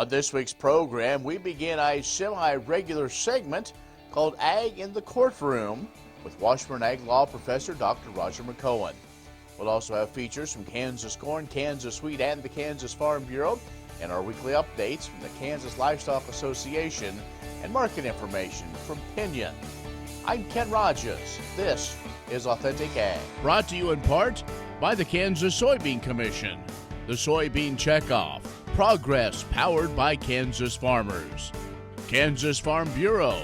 On this week's program, we begin a semi-regular segment called Ag in the Courtroom with Washburn Ag Law Professor Dr. Roger McEowen. We'll also have features from Kansas Corn, Kansas Wheat, and the Kansas Farm Bureau, and our weekly updates from the Kansas Livestock Association and market information from Pinion. I'm Ken Rahjes. This is Authentic Ag. Brought to you in part by the Kansas Soybean Commission, the Soybean Checkoff, Progress powered by Kansas farmers, Kansas Farm Bureau,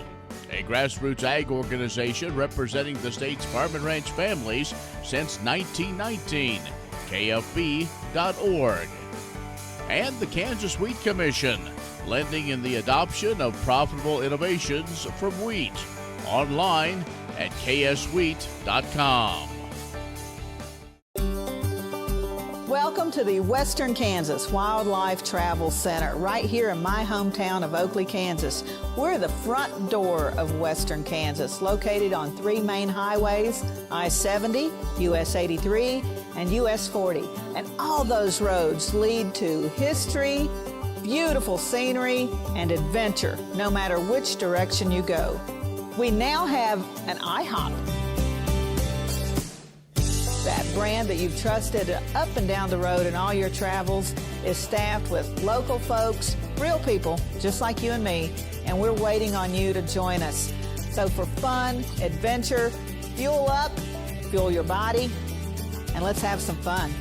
a grassroots ag organization representing the state's farm and ranch families since 1919, KFB.org, and the Kansas Wheat Commission, lending in the adoption of profitable innovations from wheat, online at kswheat.com. Welcome to the Western Kansas Wildlife Travel Center, right here in my hometown of Oakley, Kansas. We're the front door of Western Kansas, located on three main highways, I-70, US 83, and US 40. And all those roads lead to history, beautiful scenery, and adventure, no matter which direction you go. We now have an IHOP. That brand that you've trusted up and down the road in all your travels is staffed with local folks, real people, just like you and me, and we're waiting on you to join us. So for fun, adventure, fuel up, fuel your body, and let's have some fun.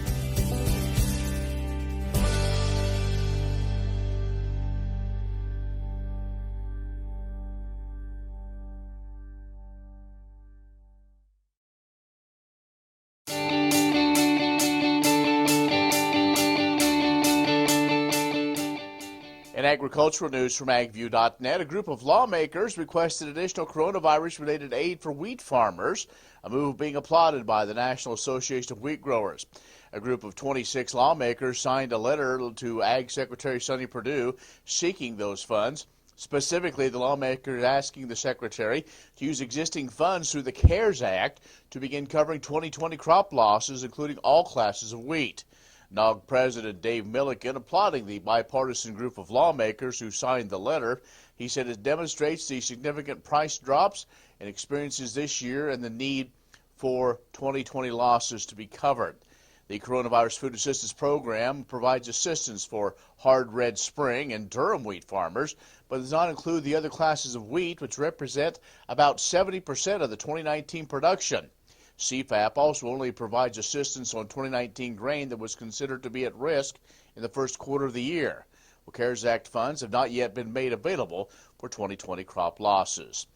In agricultural news from agview.net, a group of lawmakers requested additional coronavirus-related aid for wheat farmers, a move being applauded by the National Association of Wheat Growers. A group of 26 lawmakers signed a letter to Ag Secretary Sonny Perdue seeking those funds. Specifically, the lawmakers asking the Secretary to use existing funds through the CARES Act to begin covering 2020 crop losses, including all classes of wheat. NOG President Dave Milliken applauding the bipartisan group of lawmakers who signed the letter. He said it demonstrates the significant price drops and experiences this year and the need for 2020 losses to be covered. The Coronavirus Food Assistance Program provides assistance for hard red spring and durum wheat farmers, but does not include the other classes of wheat, which represent about 70% of the 2019 production. CFAP also only provides assistance on 2019 grain that was considered to be at risk in the first quarter of the year. Well, CARES Act funds have not yet been made available for 2020 crop losses.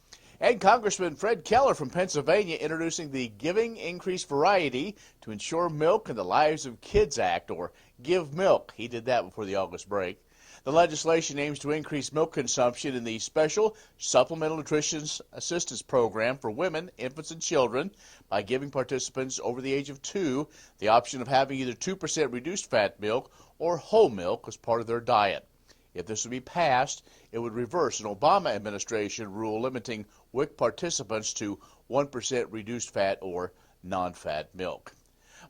And Congressman Fred Keller from Pennsylvania introducing the Giving Increased Variety to Ensure Milk in the Lives of Kids Act, or Give Milk. He did that before the August break. The legislation aims to increase milk consumption in the Special Supplemental Nutrition Assistance Program for women, infants, and children by giving participants over the age of 2 the option of having either 2% reduced fat milk or whole milk as part of their diet. If this would be passed, it would reverse an Obama administration rule limiting WIC participants to 1% reduced fat or non-fat milk.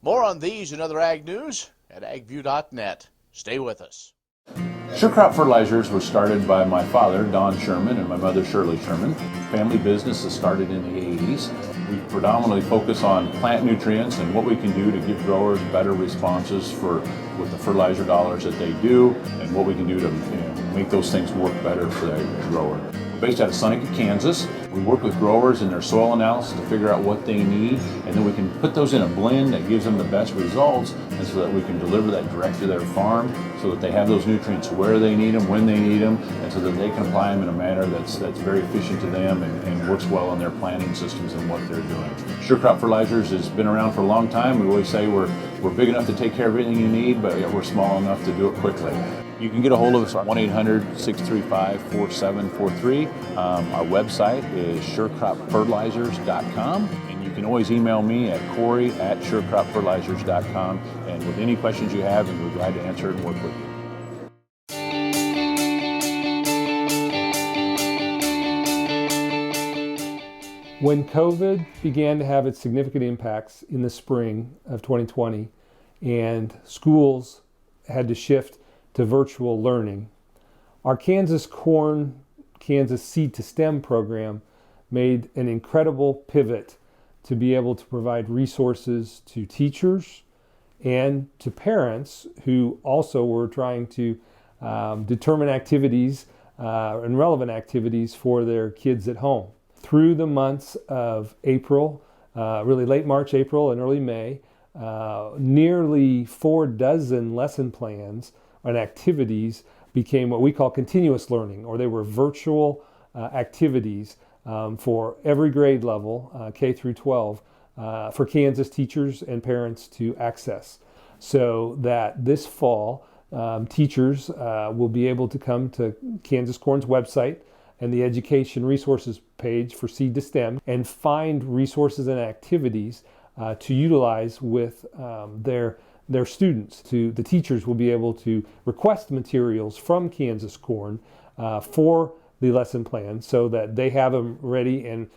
More on these and other ag news at agview.net. Stay with us. Sure Crop Fertilizers was started by my father, Don Sherman, and my mother, Shirley Sherman. Family business that started in the 80s. We predominantly focus on plant nutrients and what we can do to give growers better responses with the fertilizer dollars that they do, and what we can do to make those things work better for the grower. We're based out of Seneca, Kansas. We work with growers in their soil analysis to figure out what they need, and then we can put those in a blend that gives them the best results, and so that we can deliver that direct to their farm so that they have those nutrients where they need them, when they need them, and so that they can apply them in a manner that's very efficient to them and works well in their planting systems and what they're doing. Sure Crop Fertilizers has been around for a long time. We always say we're big enough to take care of everything you need, but we're small enough to do it quickly. You can get a hold of us at 1-800-635-4743. Our website is surecropfertilizers.com, and you can always email me at Corey@surecropfertilizers.com, and with any questions you have, and we're glad to answer it and work with you. When COVID began to have its significant impacts in the spring of 2020 and schools had to shift to virtual learning, Our Kansas Corn, Kansas Seed to STEM program made an incredible pivot to be able to provide resources to teachers and to parents who also were trying to determine activities and relevant activities for their kids at home. Through the months of April, really late March, April, and early May, nearly 4 dozen lesson plans and activities became what we call continuous learning, or they were virtual activities for every grade level, K through 12, for Kansas teachers and parents to access. So that this fall, teachers will be able to come to Kansas Corn's website and the education resources page for Seed to STEM and find resources and activities to utilize with their students. The teachers will be able to request materials from Kansas Corn for the lesson plan so that they have them ready, and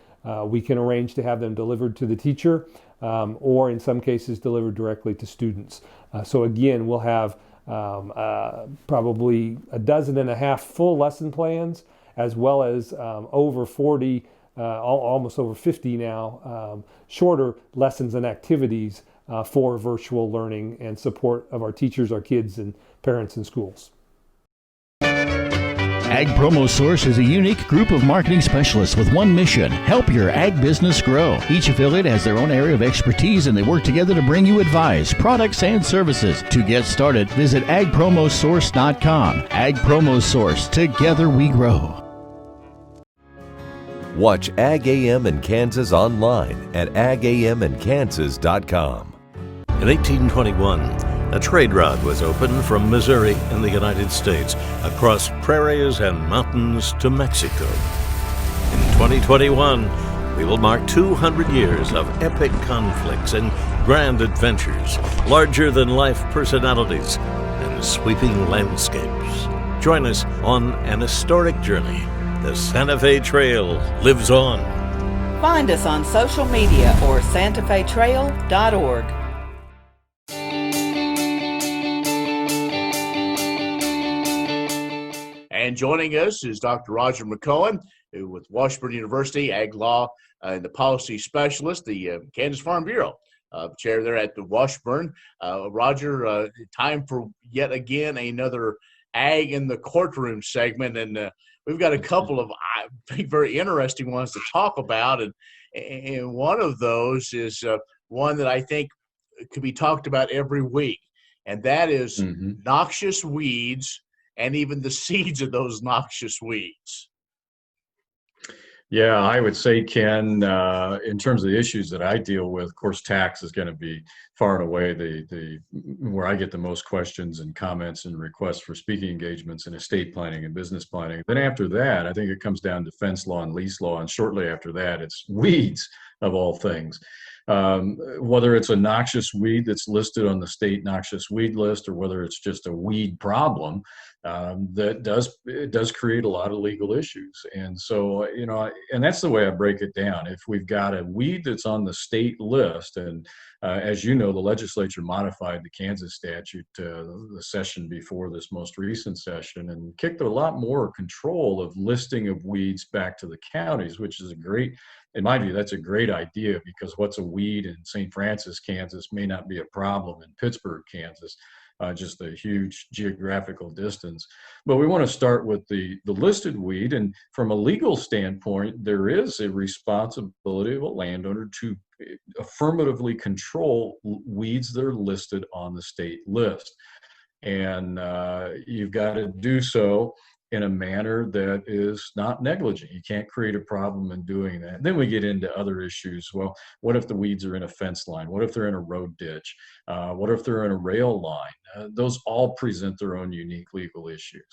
we can arrange to have them delivered to the teacher or in some cases delivered directly to students. So again, we'll have probably 12.5 full lesson plans, as well as over 40, almost over 50 now, shorter lessons and activities for virtual learning and support of our teachers, our kids, and parents in schools. Ag Promo Source is a unique group of marketing specialists with one mission: help your ag business grow. Each affiliate has their own area of expertise, and they work together to bring you advice, products, and services. To get started, visit agpromosource.com. Ag Promo Source. Together we grow. Watch Ag AM in Kansas online at agamandkansas.com. In 1821, a trade route was opened from Missouri in the United States across prairies and mountains to Mexico. In 2021, we will mark 200 years of epic conflicts and grand adventures, larger-than-life personalities, and sweeping landscapes. Join us on an historic journey. The Santa Fe Trail lives on. Find us on social media or santafetrail.org. And joining us is Dr. Roger McEowen, who with Washburn University, Ag Law and the Policy Specialist, the Kansas Farm Bureau, chair there at the Washburn. Roger, time for yet again another Ag in the Courtroom segment, and we've got a couple of, I think, very interesting ones to talk about, and one of those is one that I think could be talked about every week, and that is noxious weeds and even the seeds of those noxious weeds. Yeah, I would say, Ken, in terms of the issues that I deal with, of course, tax is going to be far and away the where I get the most questions and comments and requests for speaking engagements in estate planning and business planning. Then after that, I think it comes down to fence law and lease law, and shortly after that, it's weeds of all things. Whether it's a noxious weed that's listed on the state noxious weed list, or whether it's just a weed problem, that does create a lot of legal issues. And so, and that's the way I break it down. If we've got a weed that's on the state list, and as you know, the legislature modified the Kansas statute the session before this most recent session and kicked a lot more control of listing of weeds back to the counties, which is in my view, that's a great idea, because what's a weed in St. Francis, Kansas may not be a problem in Pittsburgh, Kansas, just a huge geographical distance. But we want to start with the listed weed. And from a legal standpoint, there is a responsibility of a landowner to affirmatively control weeds that are listed on the state list. And you've got to do so in a manner that is not negligent. You can't create a problem in doing that. Then we get into other issues. Well, what if the weeds are in a fence line? What if they're in a road ditch? What if they're in a rail line? Those all present their own unique legal issues.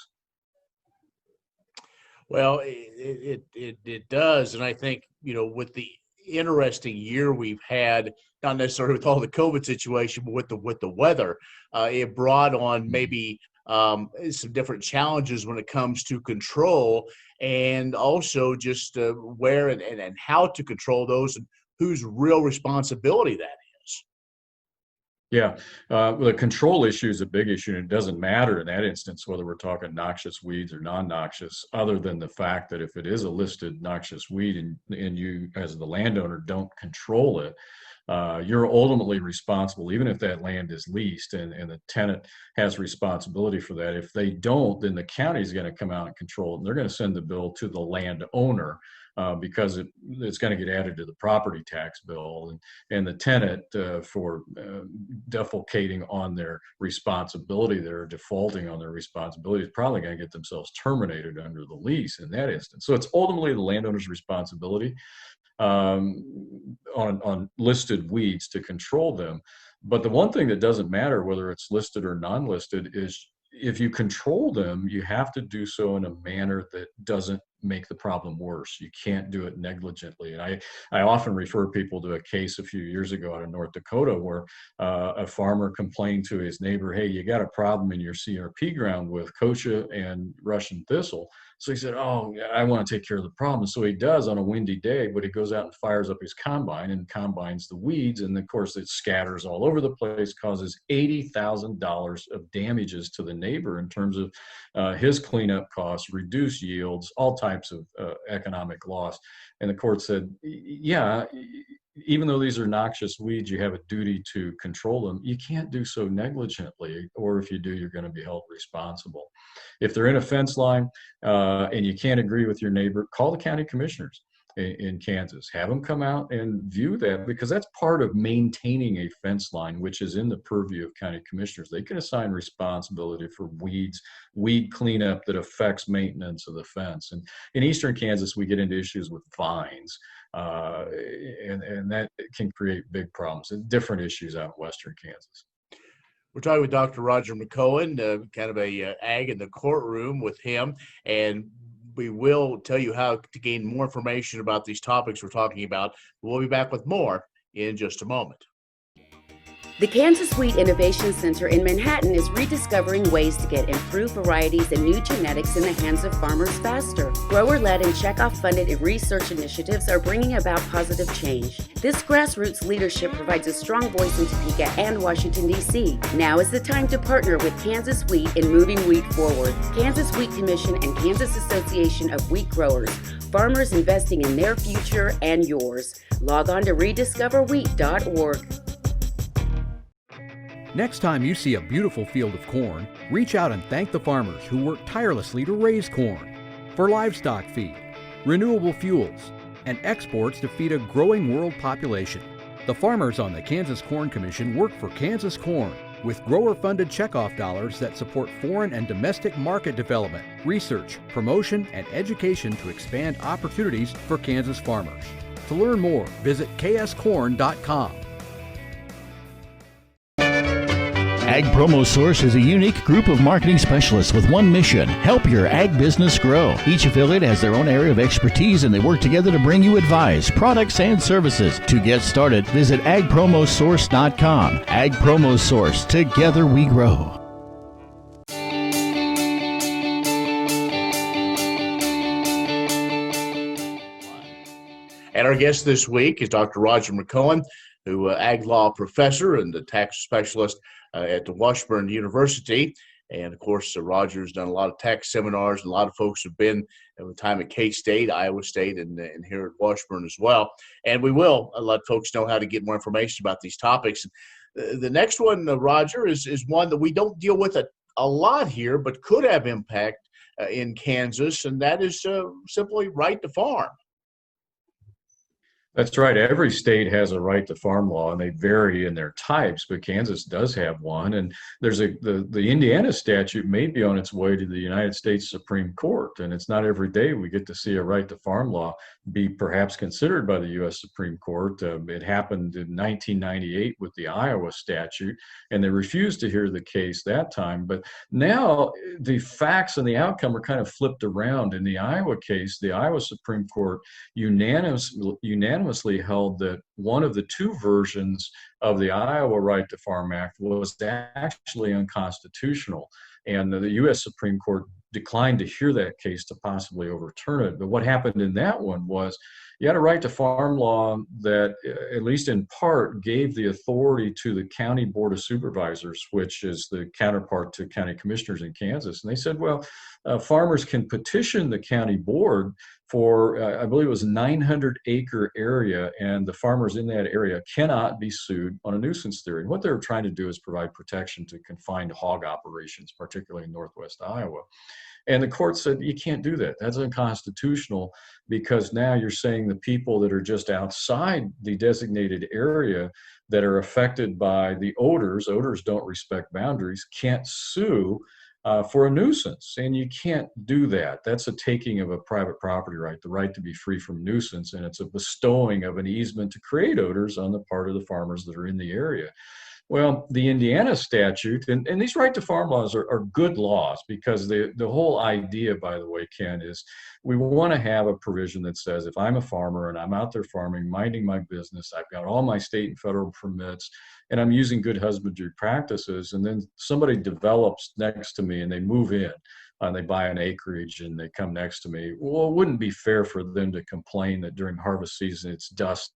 Well, it does, and I think, with the interesting year we've had, not necessarily with all the COVID situation, but with the weather, it brought on maybe some different challenges when it comes to control, and also just where and how to control those, and whose real responsibility that is. Yeah, well, the control issue is a big issue, and it doesn't matter in that instance whether we're talking noxious weeds or non-noxious, other than the fact that if it is a listed noxious weed and you, as the landowner, don't control it, you're ultimately responsible, even if that land is leased and the tenant has responsibility for that. If they don't, then the county is going to come out and control it, and they're going to send the bill to the landowner. Because it's going to get added to the property tax bill, and the tenant for defalcating on their responsibility, they're defaulting on their responsibility, is probably going to get themselves terminated under the lease in that instance. So it's ultimately the landowner's responsibility on listed weeds to control them. But the one thing that doesn't matter whether it's listed or non-listed is if you control them, you have to do so in a manner that doesn't make the problem worse. You can't do it negligently. And I often refer people to a case a few years ago out of North Dakota where a farmer complained to his neighbor, hey, you got a problem in your CRP ground with kochia and Russian thistle. So he said, oh, I want to take care of the problem. So he does on a windy day, but he goes out and fires up his combine and combines the weeds. And of course, it scatters all over the place, causes $80,000 of damages to the neighbor in terms of his cleanup costs, reduced yields, all types of economic loss. And the court said, yeah, even though these are noxious weeds, you have a duty to control them. You can't do so negligently, or if you do, you're going to be held responsible. If they're in a fence line and you can't agree with your neighbor, call the county commissioners in Kansas. Have them come out and view that, because that's part of maintaining a fence line, which is in the purview of county commissioners. They can assign responsibility for weed cleanup that affects maintenance of the fence. And in eastern Kansas, we get into issues with vines, and that can create big problems and different issues out in western Kansas. We're talking with Dr. Roger McEowen, kind of a ag in the courtroom with him, and we will tell you how to gain more information about these topics we're talking about. We'll be back with more in just a moment. The Kansas Wheat Innovation Center in Manhattan is rediscovering ways to get improved varieties and new genetics in the hands of farmers faster. Grower-led and checkoff-funded research initiatives are bringing about positive change. This grassroots leadership provides a strong voice in Topeka and Washington, D.C. Now is the time to partner with Kansas Wheat in moving wheat forward. Kansas Wheat Commission and Kansas Association of Wheat Growers. Farmers investing in their future and yours. Log on to rediscoverwheat.org. Next time you see a beautiful field of corn, reach out and thank the farmers who work tirelessly to raise corn for livestock feed, renewable fuels, and exports to feed a growing world population. The farmers on the Kansas Corn Commission work for Kansas Corn with grower-funded checkoff dollars that support foreign and domestic market development, research, promotion, and education to expand opportunities for Kansas farmers. To learn more, visit kscorn.com. Ag Promo Source is a unique group of marketing specialists with one mission: help your ag business grow. Each affiliate has their own area of expertise, and they work together to bring you advice, products, and services. To get started, visit agpromosource.com. Ag Promo Source. Together we grow. And our guest this week is Dr. Roger McEowen, who ag law professor and a tax specialist at the Washburn University. And of course, Roger's done a lot of tax seminars, and a lot of folks have been at the time at K-State, Iowa State, and here at Washburn as well. And we will let folks know how to get more information about these topics. The next one, Roger, is one that we don't deal with a lot here, but could have impact in Kansas, and that is simply right to farm. That's right. Every state has a right to farm law, and they vary in their types, but Kansas does have one. And there's the Indiana statute may be on its way to the United States Supreme Court, and it's not every day we get to see a right to farm law be perhaps considered by the U.S. Supreme Court. It happened in 1998 with the Iowa statute, and they refused to hear the case that time. But now the facts and the outcome are kind of flipped around. In the Iowa case, the Iowa Supreme Court unanimously held that one of the two versions of the Iowa Right to Farm Act was actually unconstitutional. And the U.S. Supreme Court declined to hear that case to possibly overturn it. But what happened in that one was you had a right to farm law that, at least in part, gave the authority to the county board of supervisors, which is the counterpart to county commissioners in Kansas. And they said, well, farmers can petition the county board for, I believe it was a 900-acre area, and the farmers in that area cannot be sued on a nuisance theory. And what they were trying to do is provide protection to confined hog operations, particularly in northwest Iowa. And the court said, you can't do that. That's unconstitutional, because now you're saying the people that are just outside the designated area that are affected by the odors don't respect boundaries, can't sue for a nuisance. And you can't do that. That's a taking of a private property right, the right to be free from nuisance. And it's a bestowing of an easement to create odors on the part of the farmers that are in the area. Well, the Indiana statute, and these right to farm laws are good laws, because the whole idea, by the way, Ken, is we want to have a provision that says if I'm a farmer and I'm out there farming, minding my business, I've got all my state and federal permits, and I'm using good husbandry practices, and then somebody develops next to me and they move in and they buy an acreage and they come next to me. Well, it wouldn't be fair for them to complain that during harvest season it's dust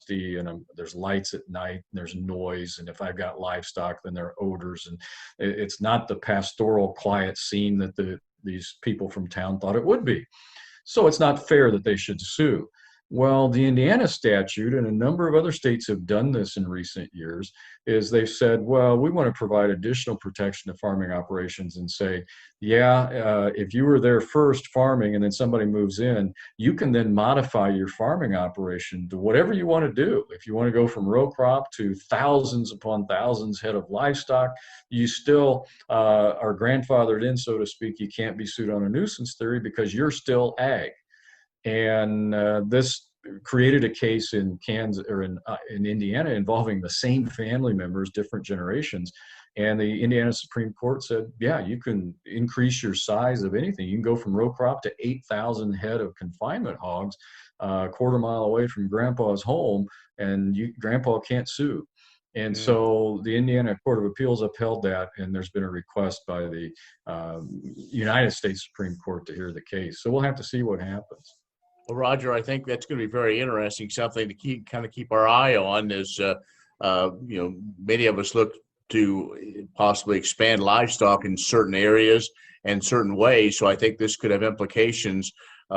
and there's lights at night, and there's noise, and if I've got livestock, then there are odors, and it's not the pastoral quiet scene that these people from town thought it would be. So it's not fair that they should sue. Well, the Indiana statute, and a number of other states have done this in recent years, is they've said, well, we want to provide additional protection to farming operations and say, if you were there first farming and then somebody moves in, you can then modify your farming operation to whatever you want to do. If you want to go from row crop to thousands upon thousands head of livestock, you still are grandfathered in, so to speak. You can't be sued on a nuisance theory because you're still ag. And this created a case in Kansas or in Indiana involving the same family members, different generations. And the Indiana Supreme Court said, yeah, you can increase your size of anything. You can go from row crop to 8,000 head of confinement hogs, a quarter mile away from Grandpa's home, and Grandpa can't sue. And so the Indiana Court of Appeals upheld that, and there's been a request by the United States Supreme Court to hear the case. So we'll have to see what happens. Well, Roger, I think that's going to be very interesting, something to keep our eye on as, many of us look to possibly expand livestock in certain areas and certain ways. So I think this could have implications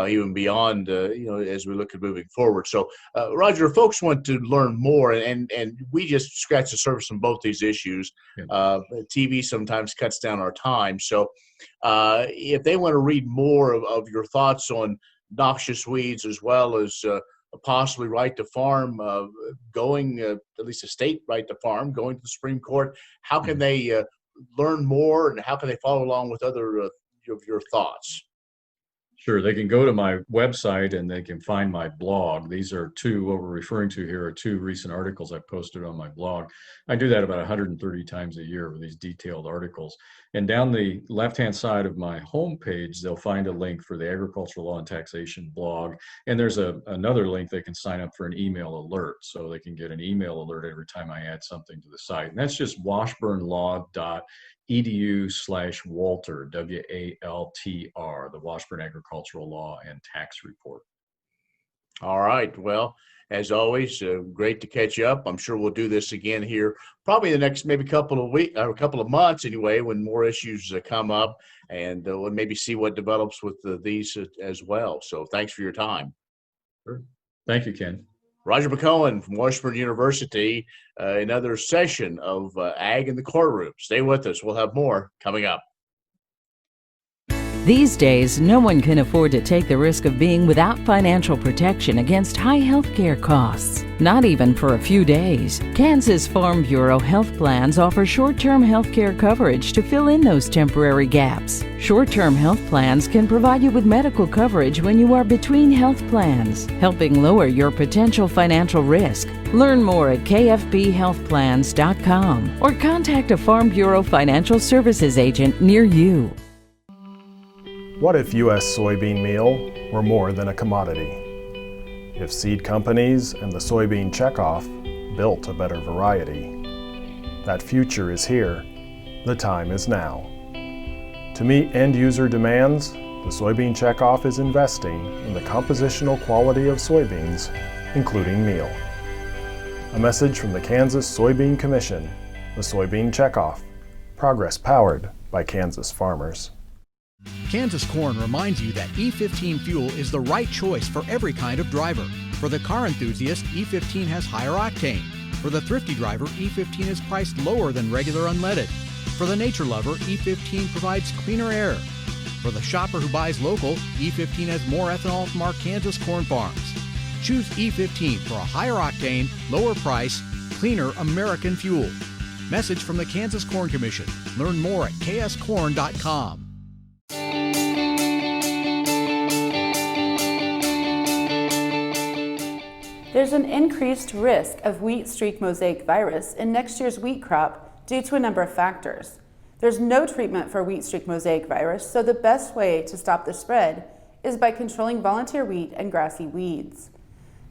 even beyond, as we look at moving forward. So, Roger, if folks want to learn more, and we just scratch the surface on both these issues. TV sometimes cuts down our time. So if they want to read more of your thoughts on noxious weeds, as well as possibly right to farm, going at least a state right to farm, going to the Supreme Court, how can they learn more, and how can they follow along with other of your thoughts? Sure, they can go to my website and they can find my blog. These are what we're referring to here are two recent articles I posted on my blog. I do that about 130 times a year with these detailed articles. And down the left-hand side of my homepage, they'll find a link for the Agricultural Law and Taxation blog. And there's another link they can sign up for an email alert, so they can get an email alert every time I add something to the site. And that's just washburnlaw.edu/Walter, WALTR, the Washburn Agricultural Law and Tax Report. All right. Well, as always, great to catch you up. I'm sure we'll do this again here, probably the next maybe couple of weeks or a couple of months anyway, when more issues come up, and we'll maybe see what develops with these as well. So thanks for your time. Sure. Thank you, Ken. Roger McEowen from Washburn University, another session of Ag in the Courtroom. Stay with us. We'll have more coming up. These days, no one can afford to take the risk of being without financial protection against high health care costs, not even for a few days. Kansas Farm Bureau health plans offer short-term health care coverage to fill in those temporary gaps. Short-term health plans can provide you with medical coverage when you are between health plans, helping lower your potential financial risk. Learn more at kfbhealthplans.com or contact a Farm Bureau financial services agent near you. What if U.S. soybean meal were more than a commodity? If seed companies and the soybean checkoff built a better variety? That future is here. The time is now. To meet end-user demands, The soybean checkoff is investing in the compositional quality of soybeans, including meal. A message from the Kansas Soybean Commission, the Soybean Checkoff, progress powered by Kansas farmers. Kansas Corn reminds you that E15 fuel is the right choice for every kind of driver. For the car enthusiast, E15 has higher octane. For the thrifty driver, E15 is priced lower than regular unleaded. For the nature lover, E15 provides cleaner air. For the shopper who buys local, E15 has more ethanol from our Kansas corn farms. Choose E15 for a higher octane, lower price, cleaner American fuel. Message from the Kansas Corn Commission. Learn more at kscorn.com. There's an increased risk of wheat streak mosaic virus in next year's wheat crop due to a number of factors. There's no treatment for wheat streak mosaic virus, so the best way to stop the spread is by controlling volunteer wheat and grassy weeds.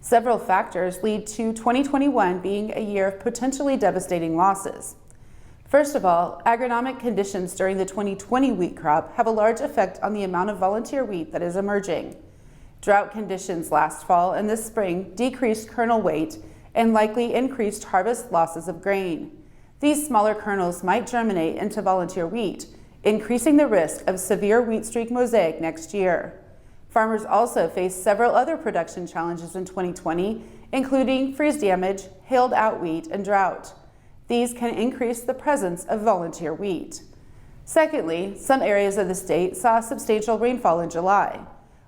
Several factors lead to 2021 being a year of potentially devastating losses. First of all, agronomic conditions during the 2020 wheat crop have a large effect on the amount of volunteer wheat that is emerging. Drought conditions last fall and this spring decreased kernel weight and likely increased harvest losses of grain. These smaller kernels might germinate into volunteer wheat, increasing the risk of severe wheat streak mosaic next year. Farmers also face several other production challenges in 2020, including freeze damage, hailed out wheat, and drought. These can increase the presence of volunteer wheat. Secondly, some areas of the state saw substantial rainfall in July.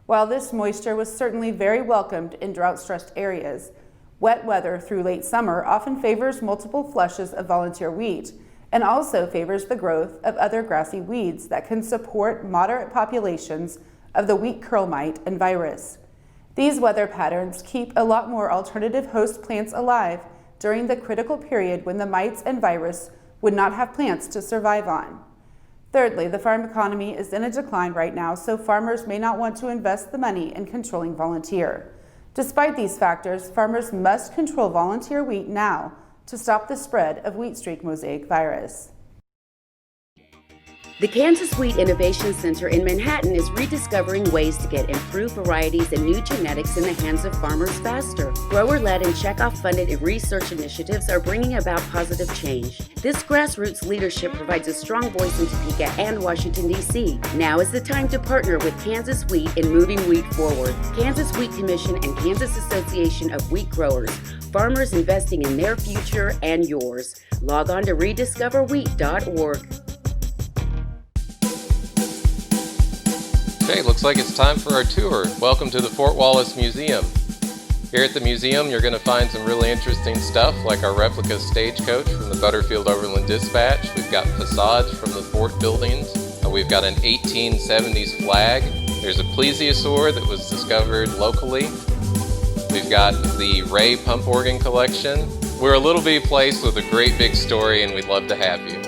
While this moisture was certainly very welcomed in drought-stressed areas, wet weather through late summer often favors multiple flushes of volunteer wheat and also favors the growth of other grassy weeds that can support moderate populations of the wheat curl mite and virus. These weather patterns keep a lot more alternative host plants alive during the critical period when the mites and virus would not have plants to survive on. Thirdly, the farm economy is in a decline right now, so farmers may not want to invest the money in controlling volunteer. Despite these factors, farmers must control volunteer wheat now to stop the spread of wheat streak mosaic virus. The Kansas Wheat Innovation Center in Manhattan is rediscovering ways to get improved varieties and new genetics in the hands of farmers faster. Grower-led and checkoff-funded research initiatives are bringing about positive change. This grassroots leadership provides a strong voice in Topeka and Washington, D.C. Now is the time to partner with Kansas Wheat in moving wheat forward. Kansas Wheat Commission and Kansas Association of Wheat Growers. Farmers investing in their future and yours. Log on to rediscoverwheat.org. Okay, looks like it's time for our tour. Welcome to the Fort Wallace Museum. Here at the museum, you're going to find some really interesting stuff like our replica stagecoach from the Butterfield Overland Dispatch. We've got facades from the fort buildings. We've got an 1870s flag. There's a plesiosaur that was discovered locally. We've got the Ray pump organ collection. We're a little bitty place with a great big story, and we'd love to have you.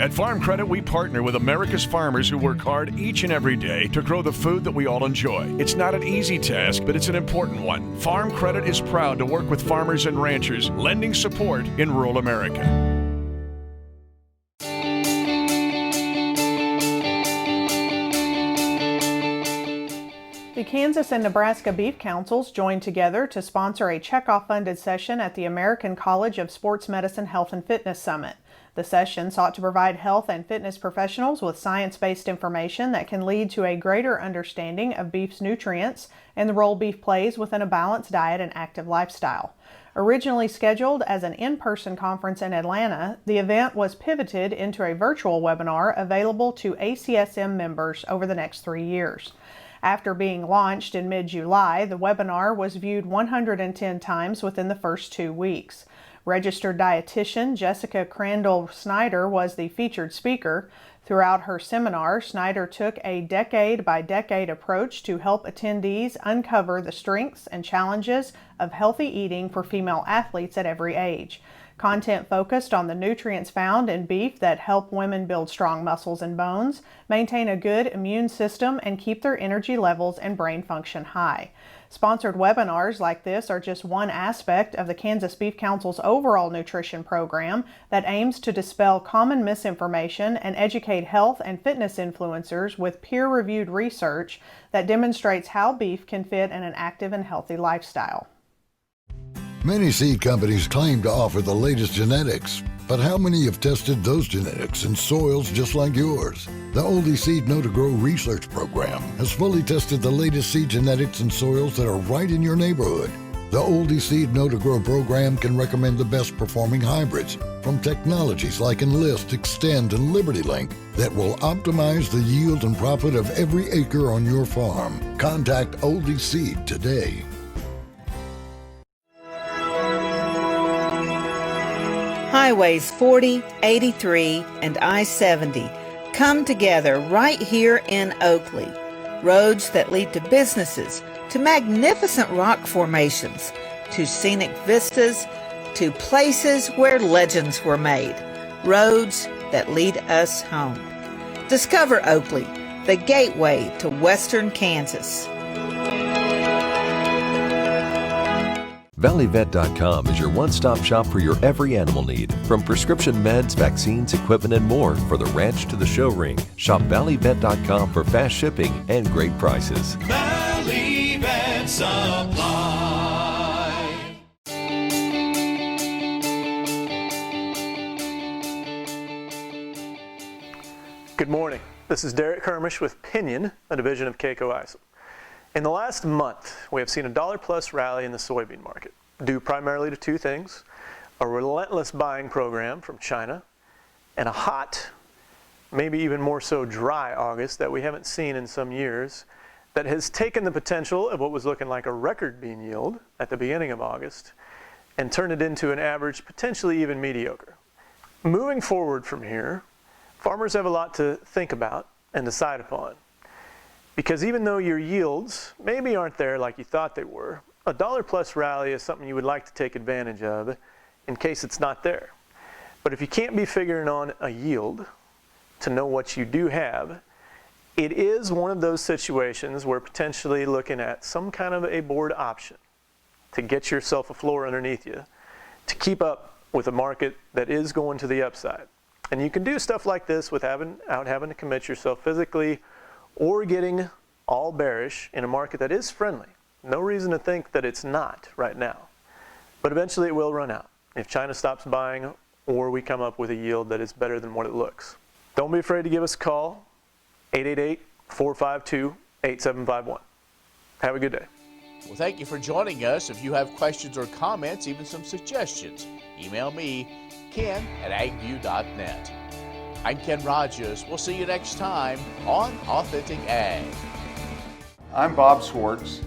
At Farm Credit, we partner with America's farmers who work hard each and every day to grow the food that we all enjoy. It's not an easy task, but it's an important one. Farm Credit is proud to work with farmers and ranchers, lending support in rural America. The Kansas and Nebraska Beef Councils joined together to sponsor a checkoff-funded session at the American College of Sports Medicine Health and Fitness Summit. The session sought to provide health and fitness professionals with science-based information that can lead to a greater understanding of beef's nutrients and the role beef plays within a balanced diet and active lifestyle. Originally scheduled as an in-person conference in Atlanta, the event was pivoted into a virtual webinar available to ACSM members over the next 3 years. After being launched in mid-July, the webinar was viewed 110 times within the first 2 weeks. Registered dietitian Jessica Crandall Snyder was the featured speaker. Throughout her seminar, Snyder took a decade-by-decade approach to help attendees uncover the strengths and challenges of healthy eating for female athletes at every age. Content focused on the nutrients found in beef that help women build strong muscles and bones, maintain a good immune system, and keep their energy levels and brain function high. Sponsored webinars like this are just one aspect of the Kansas Beef Council's overall nutrition program that aims to dispel common misinformation and educate health and fitness influencers with peer-reviewed research that demonstrates how beef can fit in an active and healthy lifestyle. Many seed companies claim to offer the latest genetics, but how many have tested those genetics in soils just like yours? The Oldie Seed Know to Grow research program has fully tested the latest seed genetics in soils that are right in your neighborhood. The Oldie Seed Know to Grow program can recommend the best performing hybrids from technologies like Enlist, Extend, and Liberty Link that will optimize the yield and profit of every acre on your farm. Contact Oldie Seed today. Highways 40, 83, and I-70 come together right here in Oakley. Roads that lead to businesses, to magnificent rock formations, to scenic vistas, to places where legends were made. Roads that lead us home. Discover Oakley, the gateway to Western Kansas. ValleyVet.com is your one-stop shop for your every animal need. From prescription meds, vaccines, equipment, and more for the ranch to the show ring. Shop ValleyVet.com for fast shipping and great prices. Valley Vet Supply. Good morning. This is Derek Hermish with Pinion, a division of Keiko ISIL. In the last month, we have seen a $+ rally in the soybean market, due primarily to two things: a relentless buying program from China and a hot, maybe even more so dry August that we haven't seen in some years, that has taken the potential of what was looking like a record bean yield at the beginning of August and turned it into an average, potentially even mediocre. Moving forward from here, farmers have a lot to think about and decide upon. Because even though your yields maybe aren't there like you thought they were, a $+ rally is something you would like to take advantage of in case it's not there. But if you can't be figuring on a yield to know what you do have, it is one of those situations where potentially looking at some kind of a board option to get yourself a floor underneath you to keep up with a market that is going to the upside. And you can do stuff like this without having to commit yourself physically or getting all bearish in a market that is friendly. No reason to think that it's not right now. But eventually it will run out if China stops buying or we come up with a yield that is better than what it looks. Don't be afraid to give us a call, 888-452-8751. Have a good day. Well, thank you for joining us. If you have questions or comments, even some suggestions, email me, ken@agview.net. I'm Ken Rahjes. We'll see you next time on Authentic Ag. I'm Bob Swartz,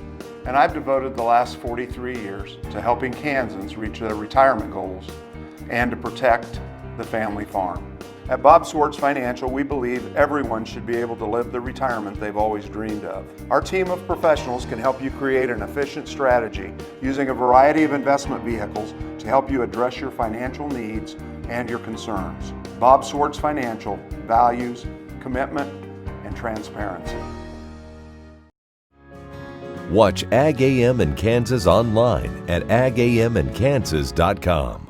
and I've devoted the last 43 years to helping Kansans reach their retirement goals and to protect the family farm. At Bob Swartz Financial, we believe everyone should be able to live the retirement they've always dreamed of. Our team of professionals can help you create an efficient strategy using a variety of investment vehicles to help you address your financial needs and your concerns. Bob Swartz Financial values commitment and transparency. Watch Ag AM in Kansas online at agamandkansas.com.